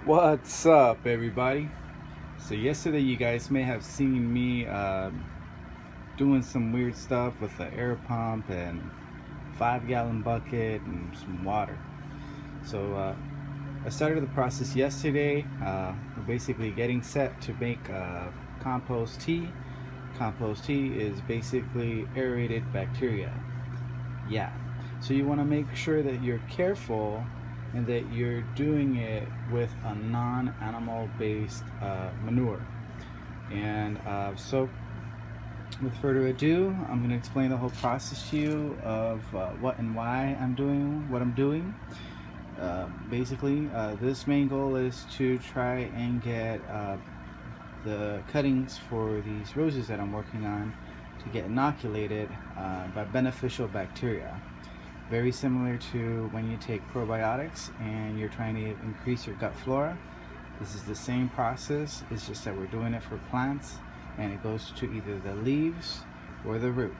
What's up, everybody? So yesterday you guys may have seen me doing some weird stuff with the air pump and 5-gallon bucket and some water. So I started the process yesterday. We're basically getting set to make compost tea. Compost tea is basically aerated bacteria. Yeah. So you want to make sure that you're careful and that you're doing it with a non-animal based manure. And with further ado, I'm going to explain the whole process to you of what and why I'm doing what I'm doing. Basically, this main goal is to try and get the cuttings for these roses that I'm working on to get inoculated by beneficial bacteria. Very similar to when you take probiotics and you're trying to increase your gut flora. This is the same process, it's just that we're doing it for plants and it goes to either the leaves or the root.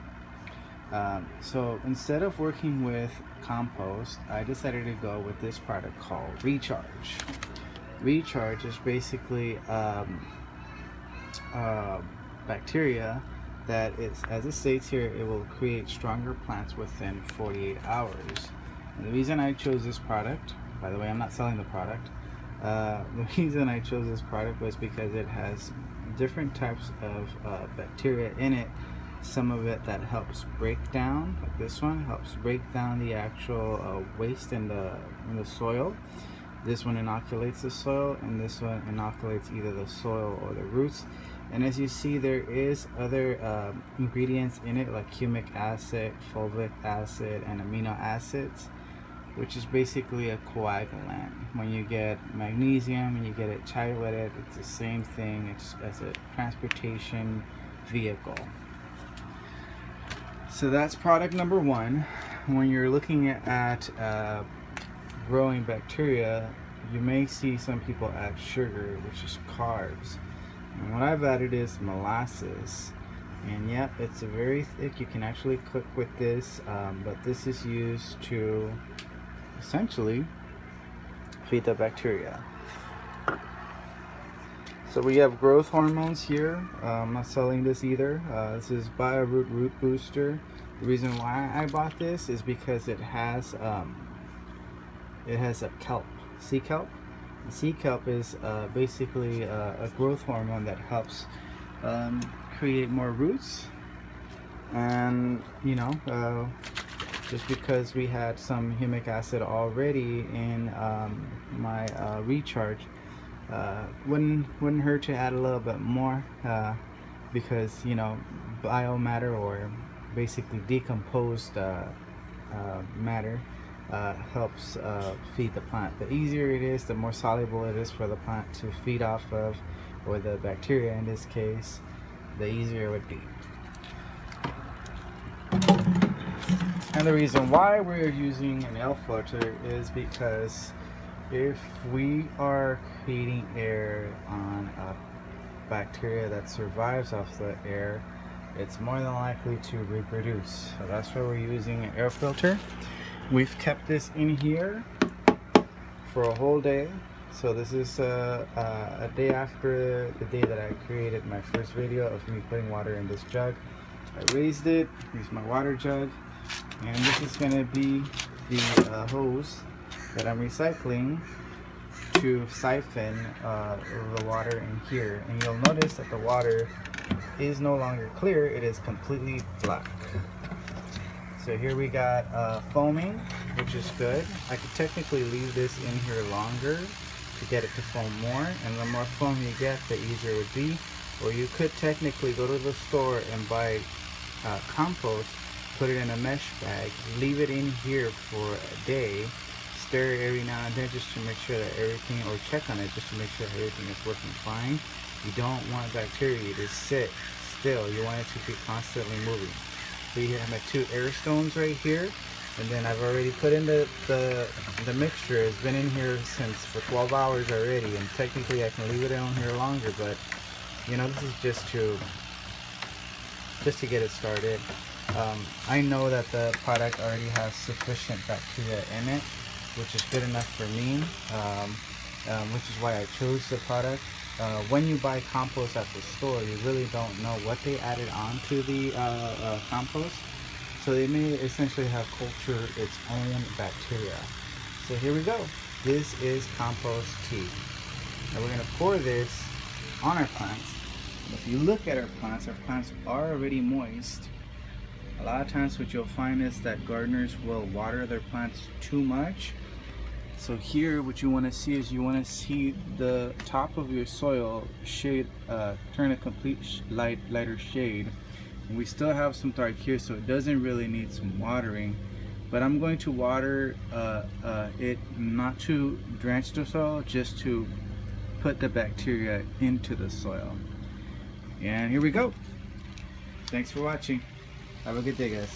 So instead of working with compost, I decided to go with this product called Recharge. Recharge is basically bacteria that is, as it states here, it will create stronger plants within 48 hours. And the reason I chose this product, by the way, I'm not selling the product. The reason I chose this product was because it has different types of bacteria in it. Some of it that helps break down, like this one, helps break down the actual waste in the soil. This one inoculates the soil, and this one inoculates either the soil or the roots. And as you see, there is other ingredients in it like humic acid, fulvic acid, and amino acids, which is basically a coagulant. When you get magnesium and you get it chai with it, it's the same thing. It's as a transportation vehicle. So that's product number one. When you're looking at growing bacteria, you may see some people add sugar, which is carbs. And what I've added is molasses, and yep, it's a very thick. You can actually cook with this, but this is used to essentially feed the bacteria. So we have growth hormones here. I'm not selling this either. This is BioRoot Root Booster. The reason why I bought this is because it has a kelp, sea kelp. Sea kelp is basically a growth hormone that helps create more roots. And just because we had some humic acid already in my recharge, wouldn't hurt to add a little bit more, because biomatter, or basically decomposed matter, helps feed the plant. The easier it is, the more soluble it is for the plant to feed off of, or the bacteria in this case, the easier it would be. And the reason why we're using an air filter is because if we are creating air on a bacteria that survives off the air, it's more than likely to reproduce. So that's why we're using an air filter. We've kept this in here for a whole day. So this is a day after the day that I created my first video of me putting water in this jug. I raised it, here's my water jug, and this is going to be the hose that I'm recycling to siphon the water in here. And you'll notice that the water is no longer clear, it is completely black. So here we got foaming, which is good. I could technically leave this in here longer to get it to foam more, and the more foam you get, the easier it would be. Or you could technically go to the store and buy compost, put it in a mesh bag, leave it in here for a day, stir it every now and then just to make sure that everything, or check on it just to make sure everything is working fine. You don't want bacteria to sit still, you want it to be constantly moving. So you have my 2 air stones right here, and then I've already put in the mixture. It's been in here for 12 hours already, and technically I can leave it in here longer, but this is just to get it started. I know that the product already has sufficient bacteria in it, which is good enough for me. which is why I chose the product. When you buy compost at the store, you really don't know what they added on to the compost. So they may essentially have cultured its own bacteria. So here we go. This is compost tea. Now we're going to pour this on our plants. If you look at our plants are already moist. A lot of times what you'll find is that gardeners will water their plants too much. So here what you want to see is you want to see the top of your soil shade, turn a complete lighter shade. And we still have some dark here, so it doesn't really need some watering. But I'm going to water it not to drench the soil, just to put the bacteria into the soil. And here we go. Thanks for watching. Have a good day, guys.